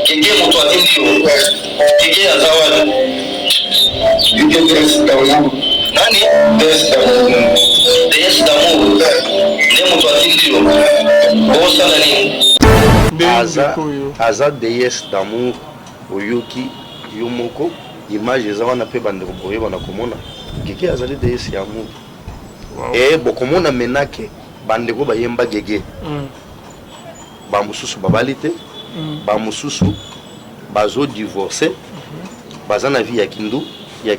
Kike moto atindi yo. Kike ya zawadi. Kike Des d'amour. Nani? Des d'amour. Des d'amour. Ne moto atindi yo. Bosa nani? Aza Des d'amour oyoki yomoko image ezawana pe bandeko boye bana komona. Kike azali Des ya amour. Et bokomona menake bandeko bayemba gege. Ba mususu babalite. Ba mususu bazo divorcé. Bazana vie ya kindu. Et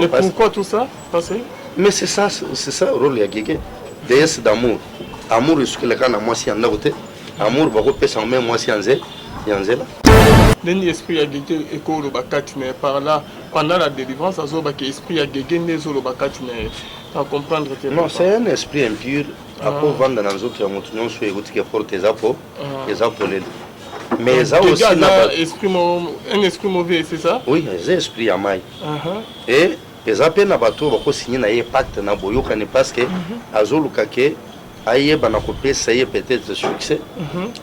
pourquoi tout ça passé? Mais c'est ça le rôle de Gege. Des d'amour. Amour est ce que le cas n'a moi si en côté. Amour va repérer sans même moi si en zé. L'esprit a Gege et le bakatine par là pendant la délivrance à Zoba qui esprit a Gege ne zolo bakatine à comprendre que non c'est un esprit impur à pour vendre dans autres montuons sur les routes qui portent les apôts mais ça aussi un esprit mauvais c'est ça? Oui, c'est esprit à maille. Et les appels na bateau va signer un pacte na boyoka ne parce que azolu kake aye bana copé ça y est peut-être succès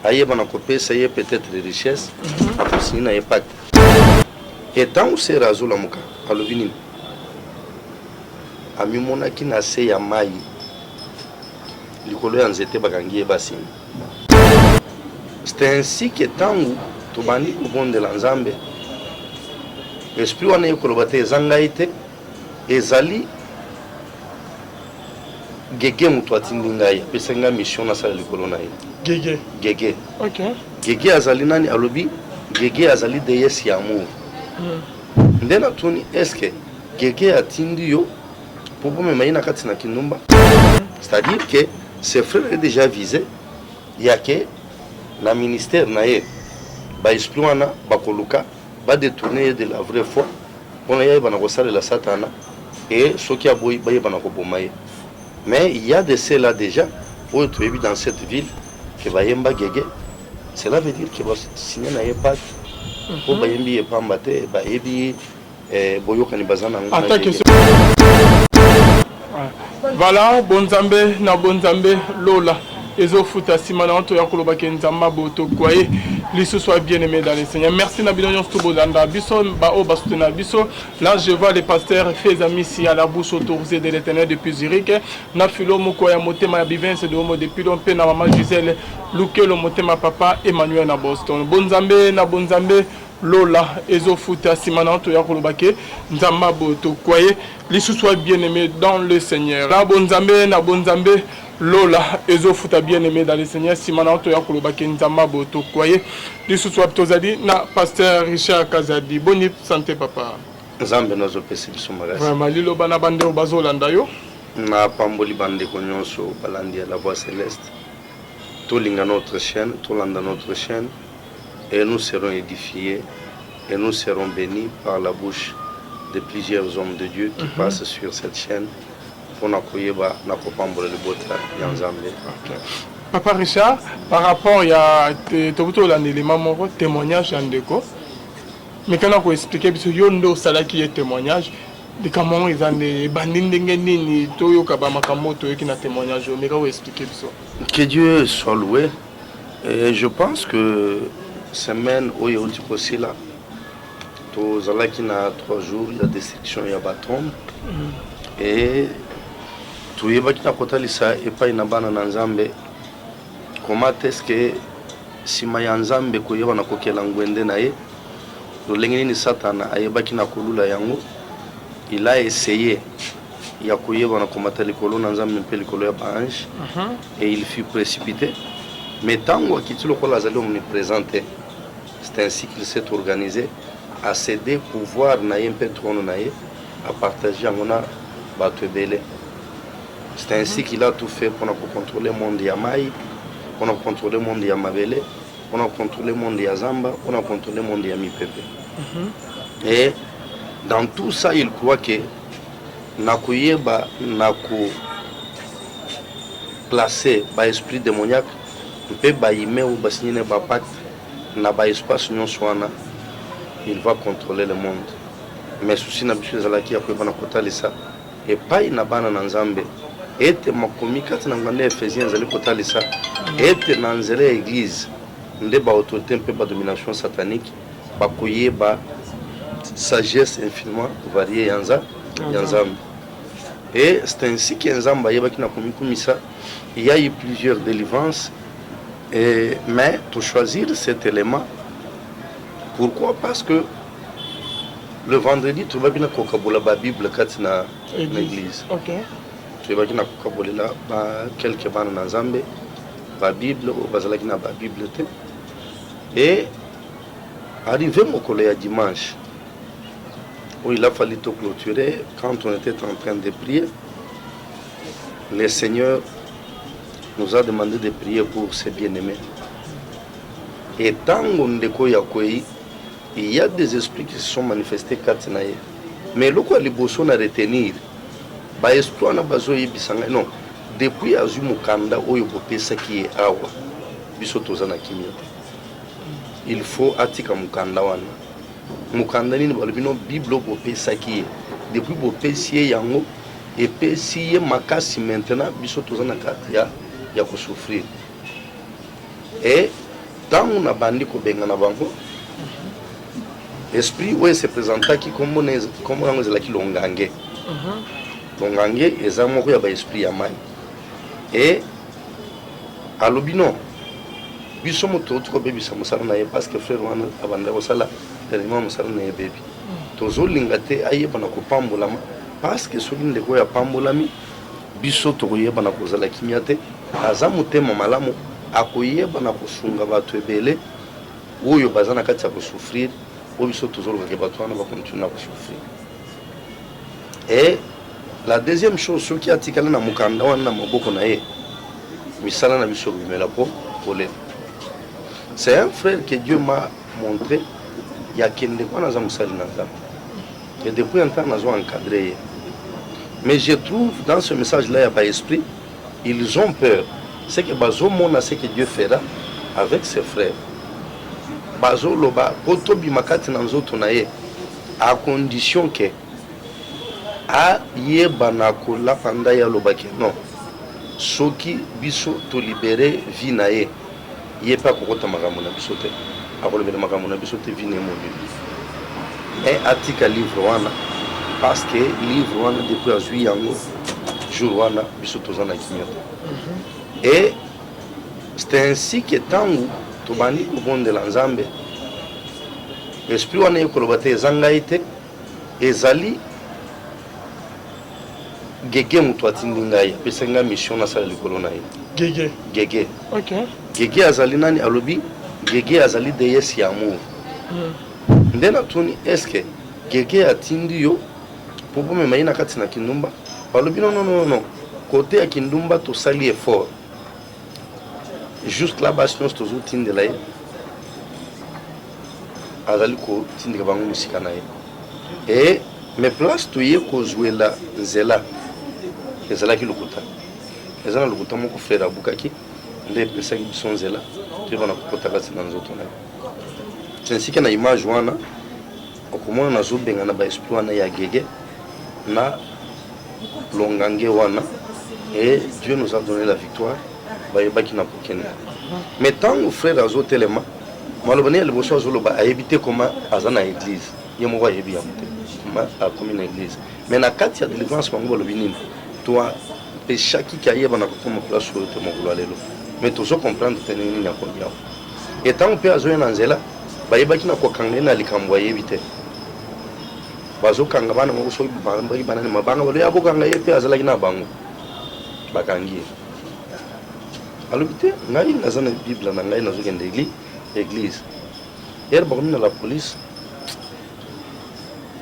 aye bana copé ça y est peut-être richesse pour signer un pacte et tant où c'est razula muka alovini ami monaki na se ya mai likolo ya nzete bakangi basini. C'est ainsi que tant où tu bandi au bon de l'ensemble l'esprit wana yekolobate ezangaite ezali Gege mutu atindi ngai apesa nga mission na sala likolo na ye. Gege. OK. Gege azali nani alobi Gege azali Des ya amour. Ndena tuni eske Gege atindi yo pour me ina kati na kinumba. C'est-à-dire que ses frères est déjà visé ya ke na ministère na ye ba esprit wana bakoluka ba détourner de la vraie foi. On a bana kosala la satana et ceux qui a boy ba bana ko bomaye. Mais il y a de ceux-là déjà, où tu es dans cette ville, qui va y avoir Gege. Cela veut dire que signer n'a pas pour Bayembi et Pambate, Bayebi et Boyoka Nibazana. Voilà, Bonzambe, na Bonzambe, Lola. Ezofuta simana onto yakoloba kenzamba boto kwaye liso soit bien aimé dans les Seigneurs. Merci na bilonyo stubozanda biso ba o basutena biso. Là je vois les pasteurs faits amis ici à la bouche autorisée de l'Éternel depuis Zurich. Na filo moko ya motema ya bivence de homo depuis lompe na maman Gisèle Lukelo motema papa Emmanuel na Boston. Bonzambe na Bonzambe Lola ezofuta simana onto yakoloba ke nzamba boto kwaye liso soit bien aimé dans le Seigneur. La Bonzambe na Bonzambe Lola ezofuta bien aimé dans le Seigneur simana oto ya koloba kenzamba boto kwaye lisusu aptozadi na pasteur Richard Kazadi. Bonne santé papa. Nzambe nozo pesi biso magasi. Vraiment lilo bana bande bazolanda yo na pamboli bande konyonso balandi la voix céleste. Tout linga notre chaîne, tout landa notre chaîne et nous serons édifiés et nous serons bénis par la bouche de plusieurs hommes de Dieu qui passent sur cette chaîne. Papa Richard, par rapport à l'élément témoignage Andeko, mais quand on explique que yondo salaki est témoignage, de comment ils ont des bandindengenini toyo kabama kamoto qui na témoignage, mais quand on explique ça. Que Dieu soit loué. Et je pense que semaine où il y a eu aussi là, tous qui na 3 jours, il y a destruction, il y a bâton et tout est bâti à côté de ça et pas une bana nanzambe. Comment est-ce que si mayanzambe ko yeba na kokela ngwende na ye lo lengeni ni satana ayebaki na kolula yango il a essayé ya ko yeba na komata likolo nanzambe mpe likolo ya ange et il fut précipité mais tango akitilo ko lazali omniprésente c'est ainsi qu'il s'est organisé à céder pouvoir na ye mpe trône na ye à partager ngona bato ebele. C'est ainsi qu'il a tout fait pour contrôler le monde Yamaï, pour contrôler le monde Yamabele, pour contrôler le monde Yazamba, pour contrôler le monde Yamipepe. Et dans tout ça, il croit que Nakuyeba Naku placé par l'esprit démoniaque, peut baïmer ou bassiner ba pacte, na ba espace non soana, il va contrôler le monde. Mais souci n'a plus de qui a pu ça et pas une bana nanzambe. ete makomi kati na nganda Ephésiens ezali kotalisa ete na nzela ya église nde baautorité mpe badomination satanique bakoyeba sagesse infiniment variée ya nzambe. Et c'est ainsi que nzambe ayebaki na komikumisa. Il y a eu plusieurs délivrances, mais pour choisir cet élément, pourquoi? Parce que le vendredi, tu vas bien kokabola la Bible kati na l'église. Okay. Tu vas bien kokabola quelques bana na nzambe ba Bible ou bazalaki na ba Bible te. Et arrivé mokolo ya dimanche, où il a fallu tout clôturer, quand on était en train de prier, le Seigneur nous a demandé de prier pour ses bien-aimés. Et tant qu'on est, il y a des esprits qui se sont manifestés katinaye. Mais le quoi les bossons à retenir, bah esprit na bazo yibisanga non. Depuis azu mukanda oyo bopesa qui est awa, bisoto zana kimia. Il faut atika mukanda wana. Mukanda nini balobino Bible bopesa qui est. Depuis bopesier yango et pesier makasi maintenant bisoto zana katia ya ko souffrir. Et tant on a bandi ko benga na bango. Esprit où se présenta qui comme on est là qui longange. Longange ezamoko ya ba esprit ya mai. Et alobino biso moto to ko bebi samusala na ye parce que frère wana abanda ko sala tellement musala na ye bebi. Tozo lingate ayeba na ko pambulama parce que solinde ko ya pambulami biso to ko yeba na ko zala kimiate azamu tema malamu akoyeba na kosunga bato ebele oyo bazana kati ya ko souffrir. Et la deuxième chose, ce qui a été calé dans mon canada, c'est un frère que Dieu m'a montré. Il y a quelqu'un qui et depuis un temps, nous avons encadré. Mais je trouve dans ce message-là, il y a pas esprit. Ils ont peur. C'est que ce que Dieu fera avec ses frères. Bazoloba kotobi makati na nzoto na ye à condition que a yeba na kola panda ya lobaki non soki biso to libérer vie na ye yepa kokota makambo na biso te akolobela makambo na biso te vie ne moni et atika livre wana parce que livre wana depuis azui yango jour wana biso tozana kinyoto et c'est ainsi que tangu tobandi kobondela nzambe esprit wana ekoloba te ezangai te ezali gege moto atindi ngai apesa ngai mission nasala likolo na ye gege okay. Gege azali nani alobi gege azali déesse ya amour nde natuni eske gege atindi yo po bomema ye na kati na kindumba balobi non kote ya kindumba tosali effort juste là-bas, nous sommes tous de là. Azaliko tindika bango musika na ye. Et mes places to ye ko jouer la nzela. Ezala ki lokuta. Ezala lokuta moko frère abukaki nde pesa ki son nzela. Tu vas na kokota kasi na nzoto na. C'est ainsi que na image wana okomona na zobenga na ba esprit wana ya gege na longange wana et Dieu nous a donné la victoire. Mais tant que frère Azo Telema, malobani le bosso Azoloba a évité comment Azana église. Il y a moi ébi a comme une église. Mais na kati ya délivrance mango lobini. Toi péché qui aille bana ko mo place sur te mo lelo. Mais tu so comprendre tenini nya ko bien. Et tant que Azo na nzela, ba yebaki na ko kanga na likambo yebite. Bazo kanga bana mo so bana ni mabanga ba ya bokanga yepe azala kina bango. Bakangi. Alors, il y a une Bible, il y a une église. Hier, il y a la police.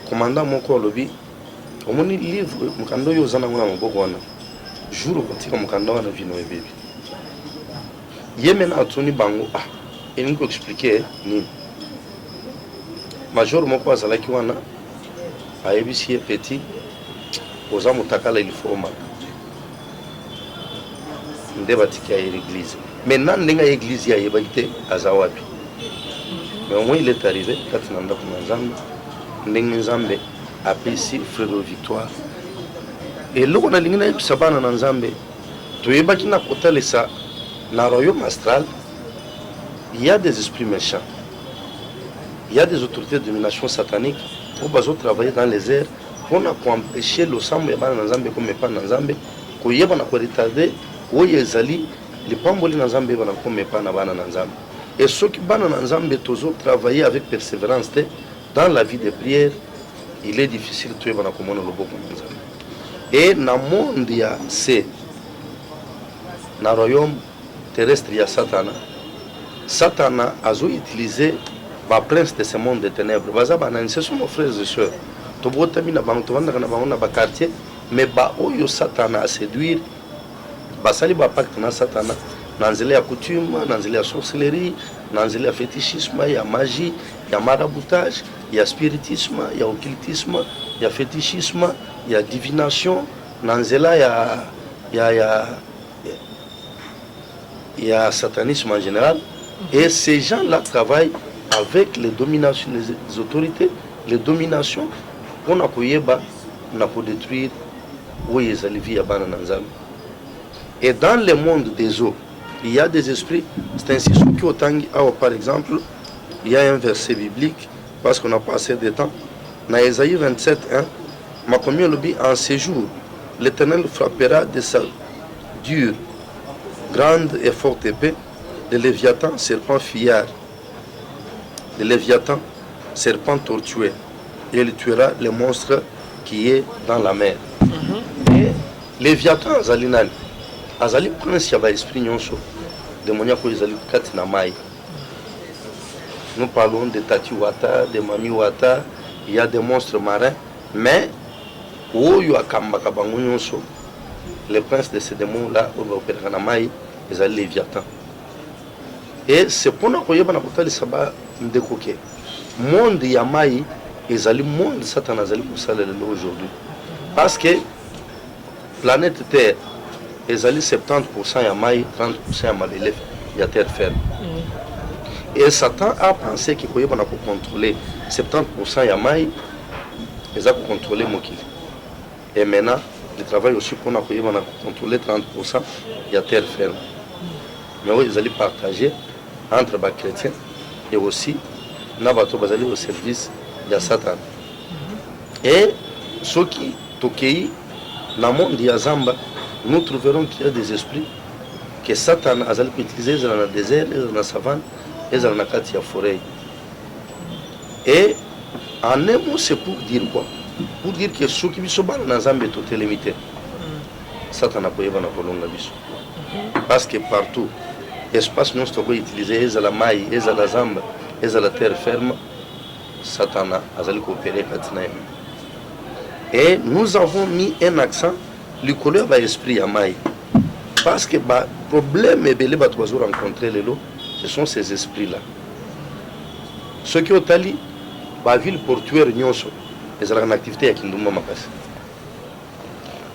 Le commandant Moko Lobi, il y a un livre, il y a un jour où il y a un vino bébé. Il y a un Tony Bango. Il y a expliqué. Major Moko Azalaki wana, a ébissé petit, aux âmes takala il faut mal. Débatiki à l'église. Maintenant, il y a l'église qui est à Zawapi. Mais au moins, il est arrivé, quand il y a un Nzambe a payé Frère Victoire, eloko nalingi nayebisa bana na nzambe toyebaki na kotalisa na royaume astral. Il y a des esprits méchants, il y a des autorités de domination satanique qui vont travailler dans les airs pour empêcher le sang de bana na nzambe comme pas na nzambe koyeba na ko retarder oyo ezali lipamboli na nzambe bana comme pas na bana na nzambe. Et ceux qui bana na nzambe toujours travailler avec persévérance dans la vie de prière, il est difficile de trouver na komona loboko na nzambe. Et na monde ya c'est na royaume terrestre ya Satana. Satana a utilisé le prince de ce monde de ténèbres. Ce sont nos frères et sœurs. Quartier, mais Satana a séduire. Basali ba pacte na Satana. Nanzele ya coutume, nanzele ya sorcellerie, nanzele ya fétichisme, il y a magie, il y a maraboutage, il y a spiritisme, il y a occultisme, il y a fétichisme, il y a divination, nanzela il y a satanisme en général. Et ces gens-là travaillent avec les dominations, les autorités, les dominations, pour détruire où ils allaient. Et dans le monde des eaux, il y a des esprits. C'est ainsi que, par exemple, il y a un verset biblique, parce qu'on n'a pas assez de temps. Dans Ésaïe 27, 1, ma commune le dit, en ces jours, l'Éternel frappera de sa dure, grande et forte épée, de Léviathan, serpent fuyard, de Léviathan, serpent tortueux, et il tuera le monstre qui est dans la mer. Et Léviathan, Azali prince yaba esprit nyonso, démoniaque Azali katina mai. Nous parlons de Tati Wata, de Mami Wata, il y a des monstres marins, mais Oyo Akamba Kabango nyonso, le prince de ces démons-là, on va opérer na mai, Azali Léviathan. Et c'est pour nous que nous avons dit le monde Yamaï est le monde Satan aujourd'hui. Parce que la planète Terre est 70% Yamaï, 30% Yamaï, il y a terre ferme. Et Satan a pensé qu'il pouvait contrôler 70% Yamaï, il va contrôler Mokili. Et maintenant, il travaille aussi pour nous contrôler 30%, il y a terre ferme. Mais oui, ils allaient partager entre les chrétiens et aussi au service de Satan. Et ceux qui toquent dans le monde de Zamba, nous trouverons qu'il y a des esprits que Satan a utilisés dans le désert, dans la savane et dans la forêt. Et en un mot, c'est pour dire quoi? Pour dire que ceux qui sont dans la Zambie sont limités. Satan n'a pas eu de parce que partout, l'espace nous sommes utilisés, la maille, la zamba, la terre ferme, Satan a coopéré. Et nous avons mis un accent, le couleur va esprit à maille. Parce que le problème est que les oiseaux rencontrer les lots, ce sont ces esprits-là. Ceux qui ont tali, la ville portuaire Nyonso, ils ont une activité avec Ndumba Makasi.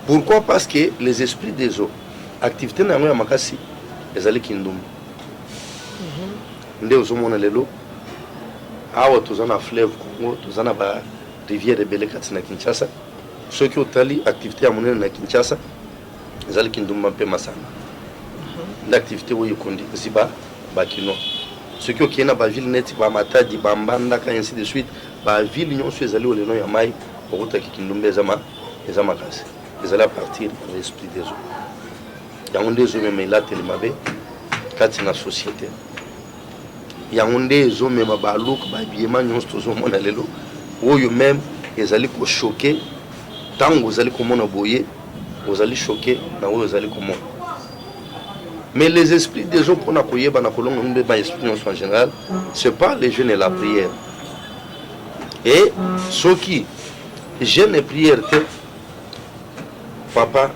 Pourquoi? Parce que les esprits des eaux, activité na ya Makasi, ezali Kindumba. Nde ozomona lelo awa tozana fleuve Congo, tozana ba rivière ebele kati na Kinshasa. Ceux qui otali activité ya monene na Kinshasa, ezali Kindumba mpe Masana. L'activité oyo kondi ziba bakino. Ceux qui okena ba ville neti ba Matadi, ba Mbanda ka ainsi de suite, ba ville nyonso ezali oleno ya mai okutaki Kindumba ezama kasi. Ezali à partir de l'esprit des eaux. Yaoundé zo meme la telemabe kati na société. Yaoundé zo meme ba look ba biema nyonso zo mona lelo oyo même ezali ko choquer tango ezali ko mona boye ozali choquer na oyo ezali ko mona. Mais les esprits des eaux qu'on a koyeba na kolongo mbe ba esprit en général, c'est pas les jeûnes et la prière. Et ceux qui jeûne et prière papa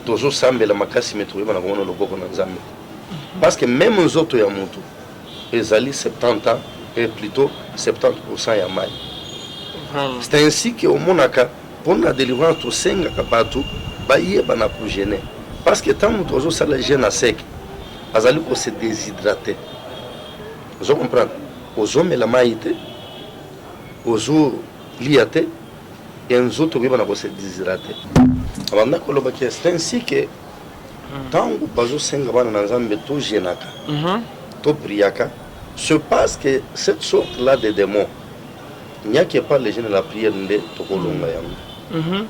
tozo sambela makasi metroyeba na koona loboko na nzambe. Parce que même les autres ya mutu ezali 70 ans et plutôt 70% ya mai. C'est ainsi que au monaka pour la délivrance to senga kabatu ba yeba na ko gêner. Parce que tant tozo sala jeûne à sec azali ko se déshydrater. Vous comprenez? Ozo mela maite ozo liate et un autre qui va se déshydrater. abanda koloba ke c'est ainsi que tango bazosenga bana na nzambe tojenaka topriaka se passe que cette sorte là de démons il n'y a que pas les jeunes de la prière nde tokolonga yango.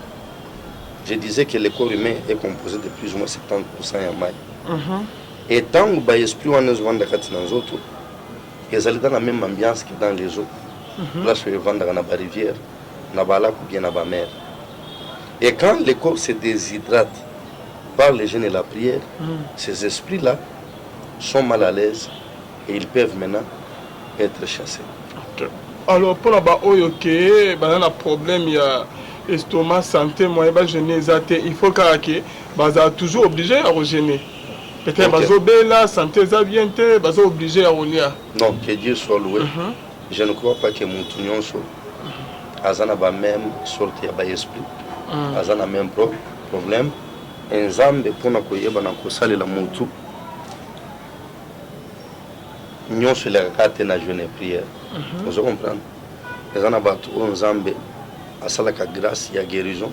Je disais que le corps humain est composé de plus ou moins 70% ya mai. Et tango ba esprit wana ezovanda kati na nzoto ezali dans la même ambiance que dans les eaux. Place où evandaka na barivière na balako bien na bamer. Et quand le corps se déshydrate par les jeûnes et la prière, ces esprits-là sont mal à l'aise et ils peuvent maintenant être chassés. Okay. Alors, pour la oyo ke banana problème il y a estomac santé moyen ba jeûner zaté, il faut que baza toujours obligé à rejeûner. Peut-être bazo bela santé za bien té bazo obligé à relia. Non, que Dieu soit loué. Je ne crois pas que mutu nyonso azana ba même sorte ya ba esprit. Azana même problème. Nzambe pona koyeba na kosalela mutu nyonso elakaka te na jeûne et prière. Vous comprenez? Ezana bato oyo Nzambe asalaka grâce ya guérison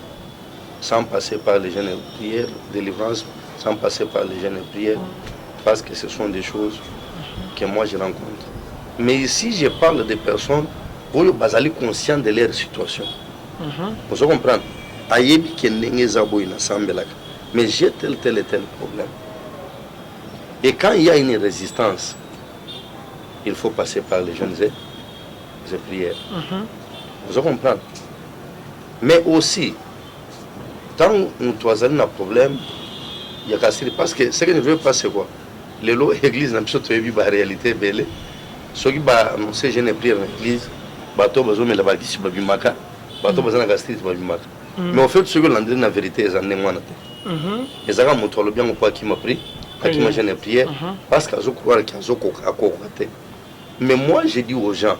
sans passer par les jeûnes et prières, délivrance sans passer par les jeûnes et prières, parce que ce sont des choses que moi je rencontre. Mais ici je parle de personnes oyo bazali conscients de leur situation. Vous comprenez? Ayebi ke ndenge eza boye na sambelaka. Mais j'ai tel et tel problème. Et quand il y a une résistance, il faut passer par les jeûnes et prières. Vous comprenez? Mais aussi, tant nous avons un problème, il y a parce que ce que je veux pas, c'est quoi? Les lois église n'a pas vu la réalité belle. Ceux qui ont annoncé jeûne et prière dans l'église, bateau besoin de la bâtisse, babimaka, bateau besoin de la gastrite, babimaka. Mais en fait, ce que l'on la vérité, c'est que les Arabes m'ont bien au qui m'a pris, à qui m'a gêné prière, parce qu'ils ont croire qu'ils ont coquetté. Mais moi, j'ai dit aux gens,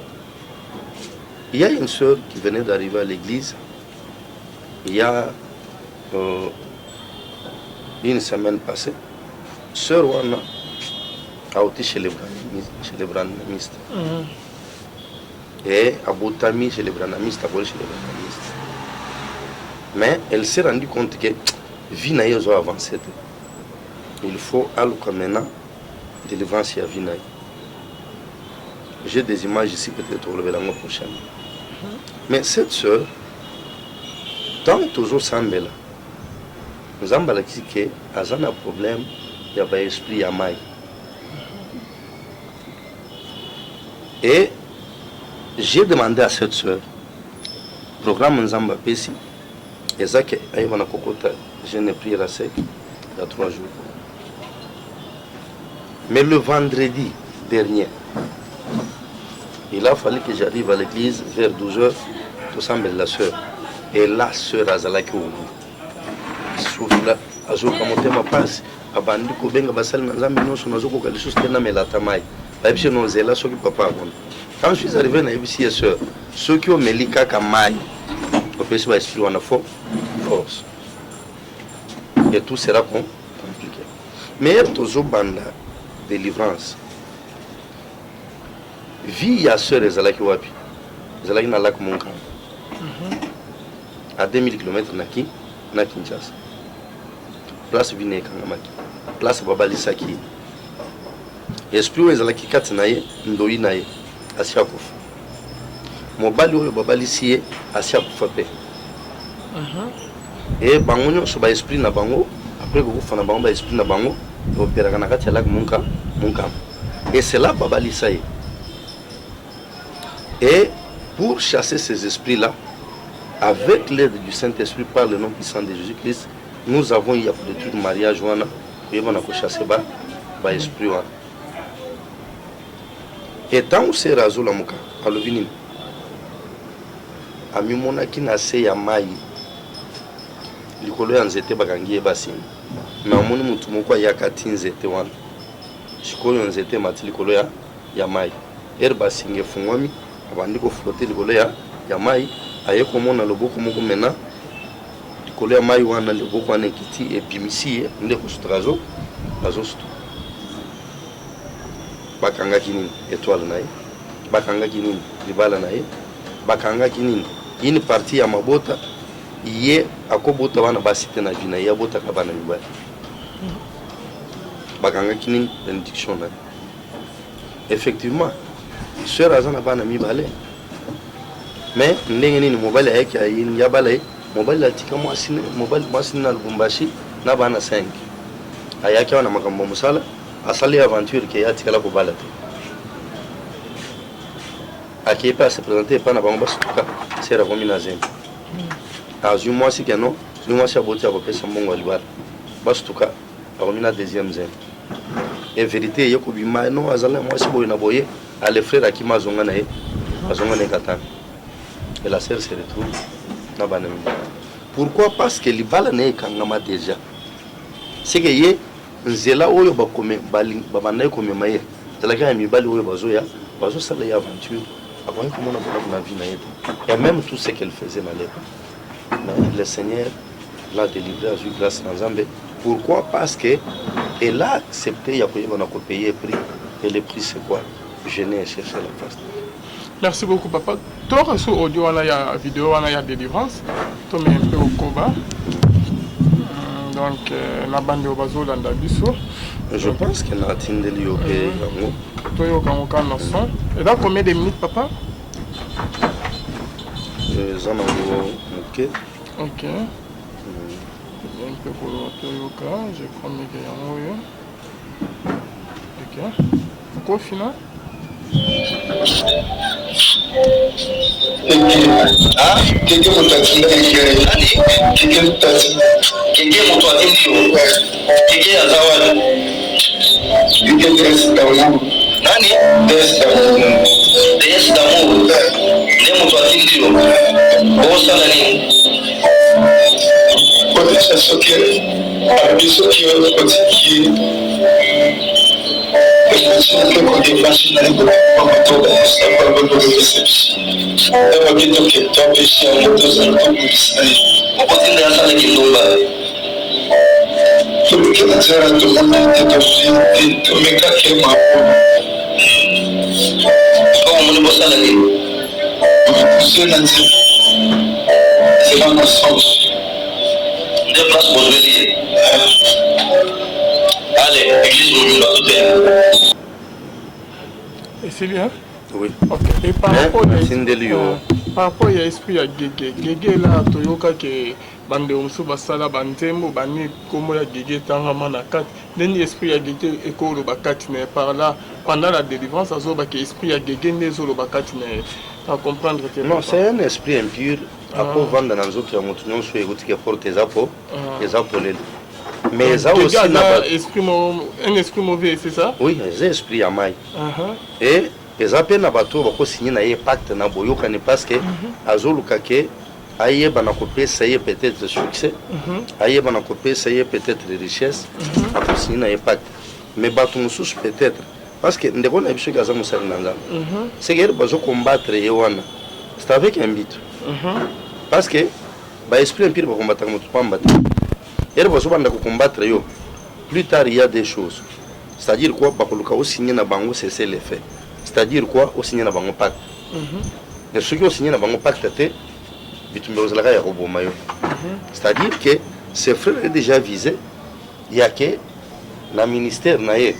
il y a une sœur qui venait d'arriver à l'église, il y a une semaine passée, sœur Wana a été chez les branamistes. Et à Boutami chez les branamistes, à Bol chez les branamistes. Mais elle s'est rendue compte que vie n'a pas avancé. Il faut aller comme maintenant délivrance à vie. J'ai des images ici peut-être relever la mois prochaine. Mais cette sœur, tant toujours semble là, nous avons dit que a un problème, il y a un esprit à maille. Et j'ai demandé à cette sœur, programme Nzamba Pessi, et ça que Aïwana Kokota, je n'ai prié la sec il y a 3 jours. Mais le vendredi dernier, il a fallu que j'arrive à l'église vers 12h, tout semble la sœur. Et la sœur Azalaki Oumou. Soufla, Azoka Motema passe, Abandi Kobenga Basal Nazami Noso Nazoko Kalisus Tena Melatamai. Baïbche non zéla, ceux qui papa. Quand je suis arrivé dans l'ébissi, sœur, ceux qui ont Melika Kamai, au PC va expliquer en force. Et tout sera compliqué. Mais toujours banda délivrance. Vie ya sœur Ezalaki Wapi. Ezalaki na lac Monka. À 2000 km na Kinshasa. Place Vine Kangamaki. Place Babalisaki. Esprit Ezalaki kati na ye, ndoi na ye, asia kufa. Mobali oyo babalisi ye, asia kufa pe. Et bango nyonso ba esprit na bango, après kufa na bango ba esprit na bango, operaka na kati ya lac Monka. Et c'est là babalisa ye. Et pour chasser ces esprits-là, avec l'aide du Saint-Esprit par le nom puissant de Jésus-Christ, nous avons eu pour le mariage et on a chassé par l'esprit. Et tant que c'est razo la muka, à l'ovini, à mi qui n'a se ya mai, likolo yanzete bakangi basim, mais amoni mutu moko ya katinzete wana, shikoyo nzete mati likolo ya mai, basinge fungwami. Abandi ko flotter likolo ya mai aye komona loboko moko mena likolo ya mai wana loboko wana kiti epimisi nde ko sutrazo bazo sutu bakanga kinini étoile naye bakanga kinini libala naye bakanga kinini une partie ya mabota ye akobota bana basite na vina ye abotaka bana mibali bakangaki nini bénédiction na effectivement sœur aza na bana mibale mais ndenge nini mobali ayaki ayini ya bala ye mobali atika mwasi na Lubumbashi na bana 5 ayaki wana makambo mosala asali aventure ke atikala kobala te akei mpe ase présente epa na bango basutuka sera komi na zembe azwi mwasi keno zwi mwasi aboti akopesa mbongo ya libala basutuka akomi na deuxième zembe e vérité eye kobima no azala mwasi boye na boye ale frère akima azonga na ye katanga et la sœur se retrouve na bana mibala. Pourquoi? Parce que libala na ekangama déjà c'est que ye nzela oyo bakome babanda ekomema ye zalaki ya mibali oyo bazosala ye aventure akoki komona bonako na vie na ye te et même tout ce qu'elle faisait na l'époque. Mais le Seigneur l'a délivré à grâce à Nzambe. Pourquoi? Parce que elle a accepté ya koyeba na kopayer prix et le prix c'est quoi? Gêner et chercher la face. Merci beaucoup papa. Toi sur audio wana ya vidéo wana ya délivrance to me un peu au combat. Donc la bande au bazolanda biso. Je pense que na tindeli yo pe yango. To yo kangoka na son. Et dans combien de minutes papa? Zana ngo muke. OK. Un peu pour Toyoka, je crois que yango yo. OK. Pourquoi final? Keke motatinda nani? Keke motatinda. Keke motatinda. Keke azawadi. Keke desi d'amour. Nani? Desi d'amour. Desi d'amour. Ne motatinda. Bosa nani? Potesha soke. Abiso kiyo potiki. Imagine qu'on dépasse la ligne pour tout ça par le de réception. Et on dit que tu as péché en deux ans pour ça. On continue à ça qui tombe. Tout le monde a tout le monde est tout le cas qui est mort. Comment on bosse à la ligne? C'est dans le sens. Deux places pour venir. Allez, église nous doit tout faire. Et c'est bien? Oui. OK. Et par rapport à l'esprit à Gégé, Gégé là, Toyoka que bande omsu basala bantembo bani komo ya Gégé tangama na kat. Neni esprit à Gégé ekolo bakati ne par là pendant la délivrance azoba que esprit à Gégé nezolo bakati ne à comprendre que non, c'est un esprit impur à pour vendre dans les autres moutons sur écoute qui porte les apôts mais ça aussi un esprit mauvais, c'est ça? Oui, c'est esprit à maille. Et les appels na bateau va signer na pacte na boyoka ne parce que azoluka ke aye bana copier ça y est peut-être le succès. Aye bana copier ça y est peut-être les richesses. Après signer na pacte. Mais bateau mususu peut-être parce que ndeko na biso kaza musala nanga. C'est que bazo combattre yewana. C'est avec un but. Parce que ba esprit impur va combattre mutu pamba. Et le besoin de combattre yo. Plus tard, il y a des choses. C'est-à-dire quoi? Bakoluka au signer na bango c'est les faits. C'est-à-dire quoi? Au signer na bango pacte. Et ceux qui ont signé na bango pacte té bitumbe ozalaka ya roboma yo. C'est-à-dire que ces frères est déjà visé. Il y a que la ministère na ye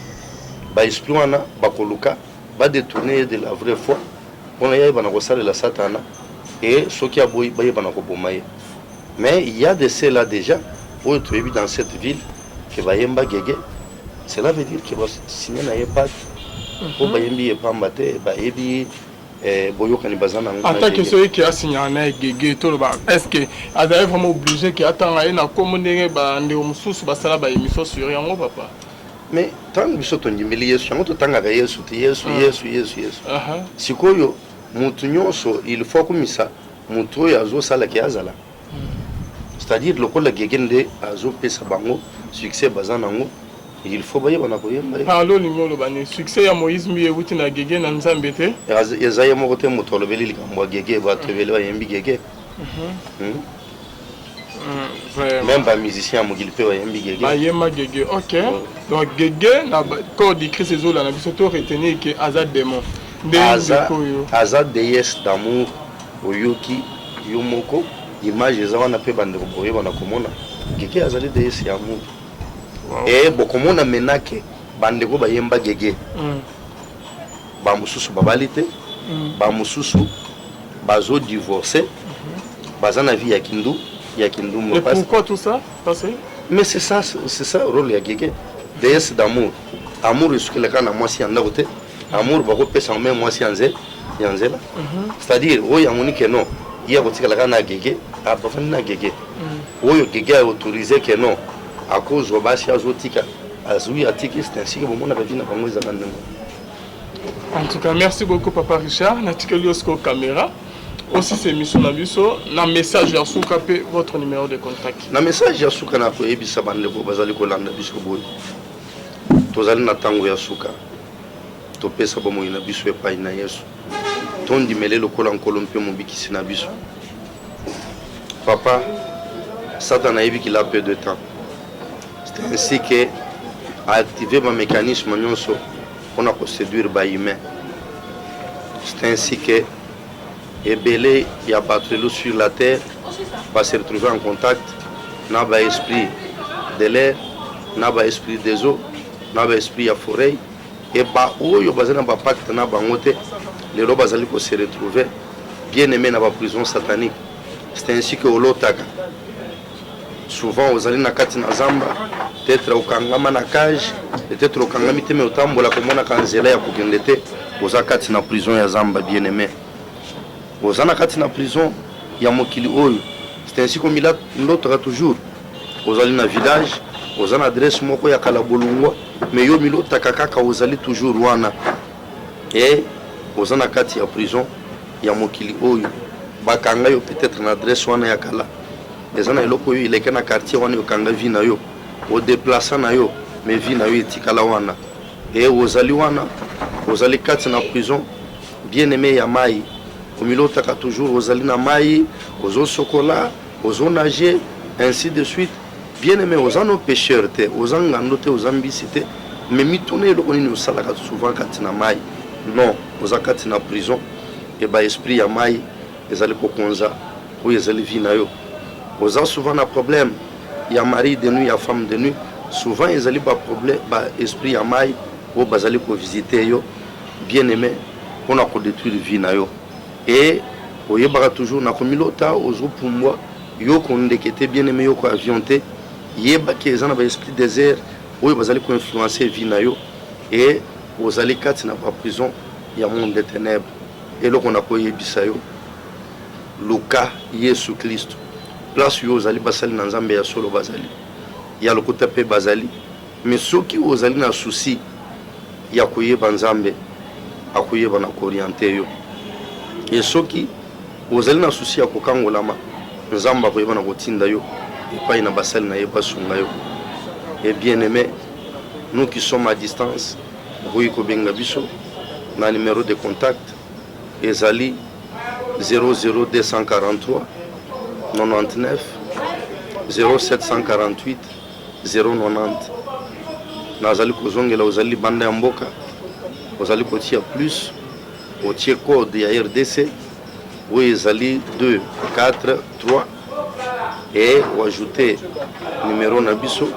ba esprit wana bakoluka ba détourner de la vraie foi. On a bana ko sala la satana et ceux qui a boy ba bana ko boma ye. Mais il y a de ceux là déjà où tu es dans cette ville que Bayemba Gégé, cela veut dire que signer n'a pas pour Bayembi et Pambate, Bayebi, Boyoka Nibazana. En tant que celui qui a signé un Gégé, est-ce que a vraiment obligé qu'il attend à une communauté de sous Basala Bayemiso sur Yango Papa? Mais tant que vous êtes en milieu, si on t'en a gagné, si Koyo, Moutunyoso, il faut comme ça, Moutoyo Azo Salakiazala. C'est-à-dire le col Gégende Azo Pesa Bango, succès Bazanango, il faut bailler Banakoye. Parlons numéro bani, succès à Moïse Mié Woutina Gégé Nanzambete. Ezaïe Morote Motorveli, Kamwa Gégé, va te vélo à Yembi Gégé. Même pas musicien à Mogilpe à Yembi Gégé. Bayema Gégé, ok. Donc Gégé, quand dit Christ Zola, n'a pas retenu que Azad démon. Azad déesse d'amour, Oyuki, Yumoko. image eza wana pe bande boye bana komona gege azali DS ya amour et bokomona menake bande ko bayemba gege ba mususu babali te ba mususu bazo divorcer baza na vie ya kindu et pourquoi tout ça passé mais c'est ça le rôle ya gege DS d'amour amour esukelaka na mwasi ya ndako te amour bakopesa me mwasi ya nzela c'est-à-dire oyo amoni ke non iya kotikalaka na gege abafandi na gege oyo gege a autorisé ke non à cause de basi azotika azui atiki c'est ainsi que bomona bavi na bango ezaka ndenge. En tout cas merci beaucoup papa Richard natikeli osko caméra aussi c'est mission na biso na message ya suka pe votre numéro de contact na message ya suka na ko ebisa bande ko bazali ko landa biso boy tozali na tango ya suka topesa bomoi na biso epai na Yesu tondi mele lokola nkolo mpe mobikisi na biso papa Satan a eu qu'il a peu de temps c'est ainsi que a activé ma mécanisme nyonso on a ko séduire ba humain c'est ainsi que ebele ya batelu sur la terre va se retrouver en contact na ba esprit de l'air na ba esprit des eaux na ba esprit ya forêt et ba oyo bazana ba pacte na bango te les rois bazali ko se retrouver bien aimé na ba prison satanique c'est ainsi que olotaka souvent ozali na kati na zamba peut-être okangama na cage peut-être okangami te me otambola komona kanzela ya kokende te oza kati na prison ya zamba bien aimé oza na kati na prison ya mokili oyo c'est ainsi que mila ndotaka toujours ozali na village oza na adresse moko ya kala bolungwa mais yo milotaka kaka ozali toujours wana et oza na kati ya prison ya mokili oyo bakanga yo peut-être na adresse wana ya kala eza na eloko oyo ileke na quartier wana yokanga vi na yo odeplaça na yo mais vi na yo etikala wana et ozali wana ozali kati na prison bien aimé ya mai omilotaka toujours ozali na mai ozosokola ozonager ainsi de suite bien aimé oza no pécheur te oza ngando te oza mbisi te mais mituna eloko nini osalaka souvent kati na mai non oza kati na prison et ba esprit ya mai ezali kokonza oyo ezali vi na yo oza souvent na problème ya mari de nuit ya femme de nuit souvent ezali ba problème ba esprit ya mai oyo bazali ko visiter yo bien aimé mpona kodétruire vi na yo et oyebaka toujours na komilota ozopumbwa yo kondeke te bien aimé yo ko avion te yebaki eza na ba esprit désert oyo bazali ko influencer vi na yo et ozali kati na ba prison ya monde des ténèbres eloko na koyebisa yo luka Yesu Kristo place yo ozali basali na nzambe ya solo bazali ya lokuta pe bazali mais soki ozali na souci ya koyeba nzambe akoyeba na korienter yo et soki ozali na souci ya kokangolama nzambe akoyeba na kotinda yo epai na basali na ye basunga yo et bien aimé nous qui sommes à distance boyi kobenga biso na numéro de contact ezali 00243 99 0748 090 nazali kozongela ozali banda ya mboka ozali kotia plus otie code ya RDC oyo ezali 243 et oajoute numéro na biso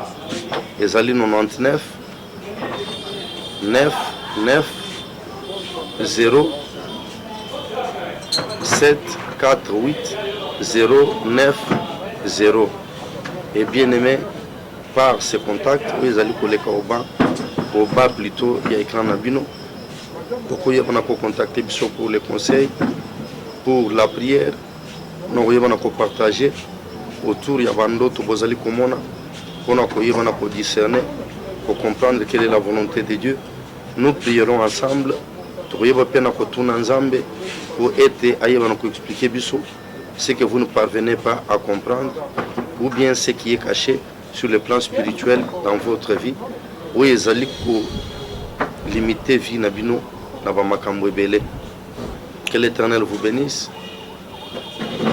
ezali 99 9 9 0 7 4 8 0 9 0 et bien aimé par ces contacts oyo ezali koleka au bas plutôt il y a écran na bino okoyeba ko contacter biso pour les conseils pour la prière nokoyeba ko partager autour ya bandoto bozali komona mpona koyeba ko discerner pour comprendre quelle est la volonté de Dieu. Nous prierons ensemble tokoyeba pe na kotuna nzambe pour ete ayeba na koexpliquer biso ce que vous ne parvenez pas à comprendre ou bien ce qui est caché sur le plan spirituel dans votre vie ou ezali ko limiter vie na bino na ba makambo ebele. Que l'Éternel vous bénisse.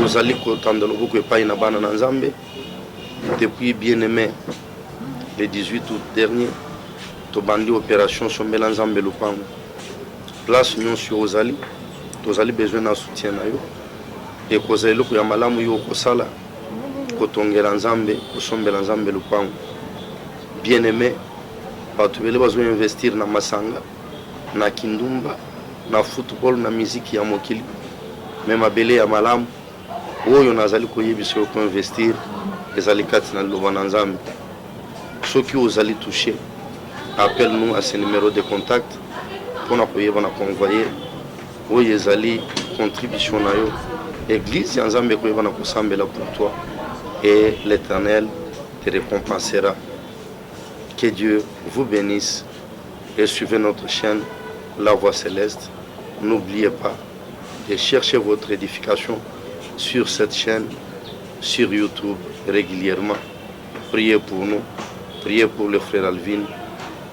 Vous allez kotanda loboko epai na bana na nzambe depuis bien aimé le 18 août dernier tobandi opération sombela nzambe lupango place nyonso ozali tozali besoin na soutien na yo et kozala eloko ya malamu yo kosala kotongela nzambe kosombela nzambe lupango. Bien aimé, bato bele bazo investir na masanga na kindumba na football na miziki ya mokili me mabele ya malamu oyo nazali koyebisa yo koinvestir ezali kati na liloba na nzambe. Soki ozali touché, appelle-nous à ce numéro de contact mpona koyeba na konvoyer oyo ezali contribution na yo église ya nzambe koyeba na kosambela pour toi et l'Éternel te récompensera. Que Dieu vous bénisse et suivez notre chaîne La Voix Céleste. N'oubliez pas de chercher votre édification sur cette chaîne, sur YouTube régulièrement. Priez pour nous, priez pour le frère Alvin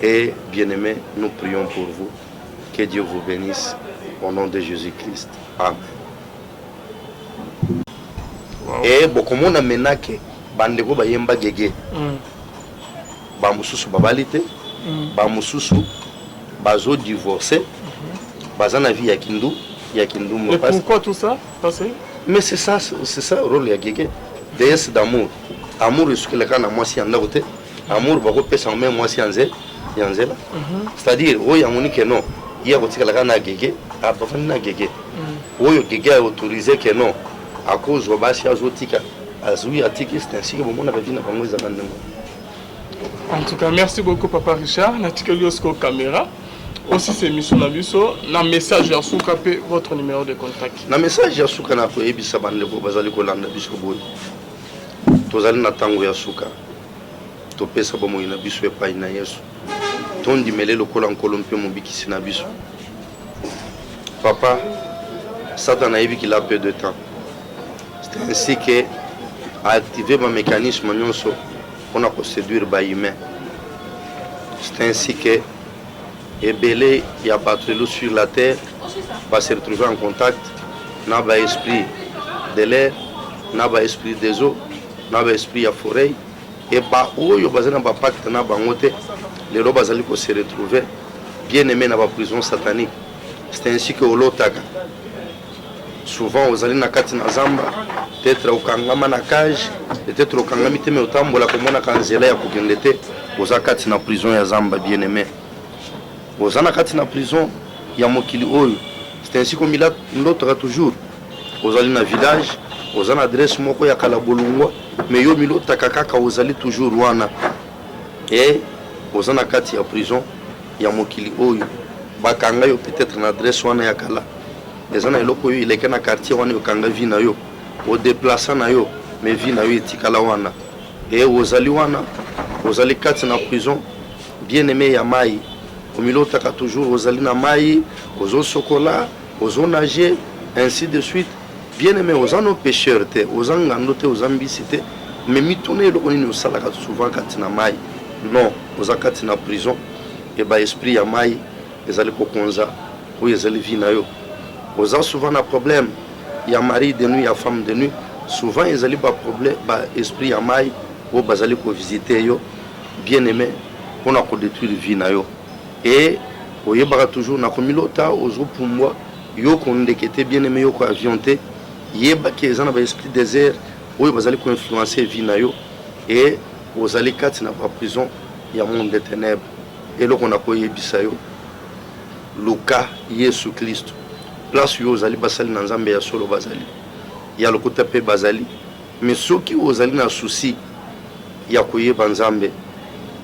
et bien-aimés, nous prions pour vous. Que Dieu vous bénisse au nom de Jésus-Christ. Amen. Wow. Et bokomona menake bandeko bayemba gege. Bamususu babalite, bamususu bazo divorcé, bazana vie ya kindu Et pourquoi tout ça passé? Mais c'est ça le rôle ya gege. Déesse d'amour. Amour est ce que le cas na mwasi anda côté. Amour bako pesa en même mwasi yanze yanzela. C'est-à-dire oyo amoni que non, il y a kotika la kana gege, abafani na gege. Oyo gege a autorisé que non à cause de basi azotika azui atiki c'est ainsi que bomona bavina bango za kandengo. En tout cas, merci beaucoup Papa Richard. Natikeli osko caméra. Aussi c'est mission Nabiso. Na message ya suka pe votre numéro de contact. Na message ya suka na ko ebisa bande ko bazali ko landa biso boy. Tozali na tango ya suka. To pesa bomo ina biso epai na Yesu. Tondi mele lokola nkolo mpe mobikisi na biso. Papa, Satan a évi qu'il a peu de temps. C'est ainsi que a activé ma mécanisme nyonso on a séduire les humains. C'est ainsi que Ebele y a battu sur la terre va se retrouver en contact n'a pas esprit de l'air, n'a pas esprit des eaux, n'a pas esprit à forêt et bah où y a besoin d'un pacte n'a pas monté les robes allaient se retrouver bien aimé dans la prison satanique. C'est ainsi que Olotaka souvent aux allées na kati na zamba peut-être au kangama na cage peut-être au kangami te me otambola komona kanzela ya kokendete aux akati na prison ya zamba bien aimé aux anakati na prison ya mokili oyo. C'est ainsi comme il a l'autre toujours aux allées na village aux an adresse moko ya kala bolungwa mais yo milota kaka aux allées toujours wana et aux anakati ya prison ya mokili oyo bakanga yo peut-être na adresse wana ya kala les gens eloko yo ileke na quartier wana yokanga vi na yo o déplacer na yo mais vi na yo etikala wana et ozali wana ozali kati na prison bien aimé ya mai omilotaka toujours ozali na mai ozo sokola ozo nager ainsi de suite bien aimé ozano pécheur te ozangando te ozambisi te mais mitone eloko nini osalaka souvent kati na mai non ozakati na prison et ba esprit ya mai ezali kokonza oyo ezali vi na yo. Aux a souvent un problème, il y a mari de nuit, il y a femme de nuit. Souvent, ils ont un problème, esprit à maille, ou basali pour visiter yo, bien aimé, on a détruire vie na yo. Et au yebara toujours na komilota aux pour moi, yo qu'on était bien aimé yo ko avionté, yeba qui ont un esprit désert, ou basali ko influencer vie na yo. Et aux alikat na pas prison, il y a monde de ténèbres. Et là qu'on a ko yebisa yo, Luka Yesu Christ. Place yo ozali basali na nzambe ya solo bazali ya lokuta pe bazali mais soki ozali na souci ya koyeba nzambe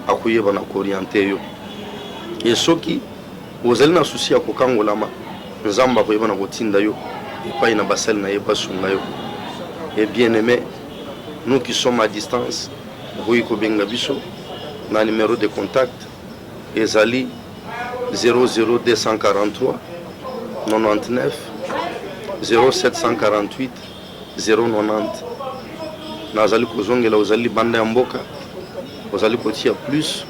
akoyeba na orienter yo et soki ozali na souci ya kokangolama nzambe akoyeba na kotinda yo epai na basali na yeba sunga yo. Et bien aimé, nous qui sommes à distance boyi ko benga biso na numéro de contact ezali 00243 99 0748 090. Nazali kozongela ozali banda ya mboka ozali kotia plus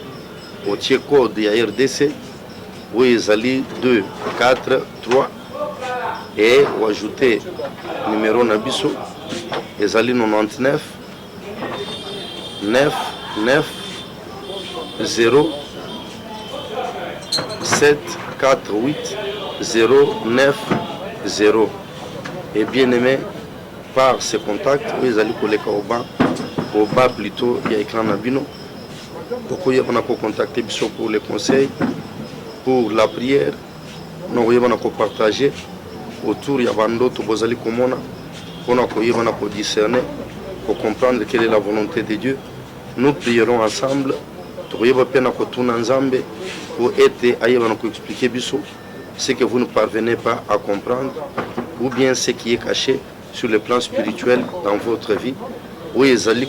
otie code ya RDC oyo ezali 243 et ajouter numéro na biso ezali 99 9 9 0 7 4 8 0 9 0. Et bien aimé, par ces contacts, vous allez coller au bas plutôt, il y a écran Nabino. Pourquoi on a contacté pour les conseils, pour la prière, nous avons partagé autour, il y a d'autres vous allez comme on a discerner, pour comprendre quelle est la volonté de Dieu. Nous prierons ensemble, pour expliquer ce que vous ne parvenez pas à comprendre, ou bien ce qui est caché sur le plan spirituel dans votre vie, où ils allaient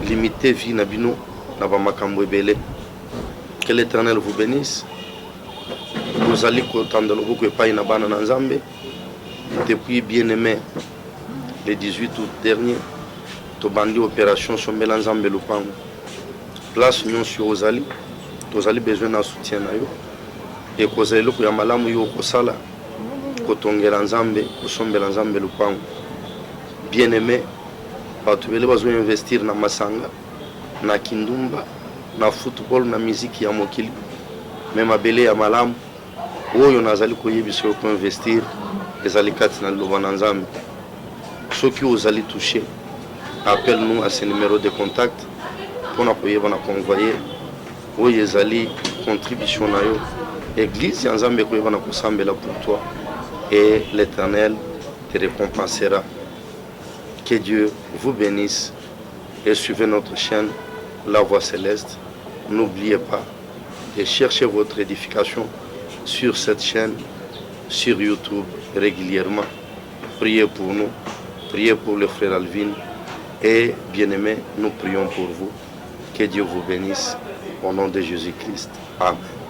limiter vie nabino nabamakambo ebele. Que l'Éternel vous bénisse. Vous allez kotanda loboko epai na bana na Nzambe. Depuis bien-aimé, le 18 août dernier, tobandi opération sombela Nzambe lupango. Place nyonso ozali, tozali besoin na soutien na yo. Et kozali loko ya malamu yo kosala kotongela Nzambe, kosombela Nzambe lupango. Bien-aimé, bato bele bazo investir na masanga, na kindumba, na football, na muziki ya mokili, même abele ya malamu oyo nazali koyebisa ko investir ezali kati na loba na Nzambe. Soki ozali touché, appelle-nous à ce numéro de contact pour na koyeba na convoyer oyo ezali contribution na yo. Église ya Nzambe koyeba na kosambela pour toi et l'Éternel te récompensera. Que Dieu vous bénisse et suivez notre chaîne La Voix Céleste. N'oubliez pas de chercher votre édification sur cette chaîne, sur YouTube régulièrement. Priez pour nous, priez pour le frère Alvin et bien-aimés, nous prions pour vous. Que Dieu vous bénisse au nom de Jésus-Christ. Amen.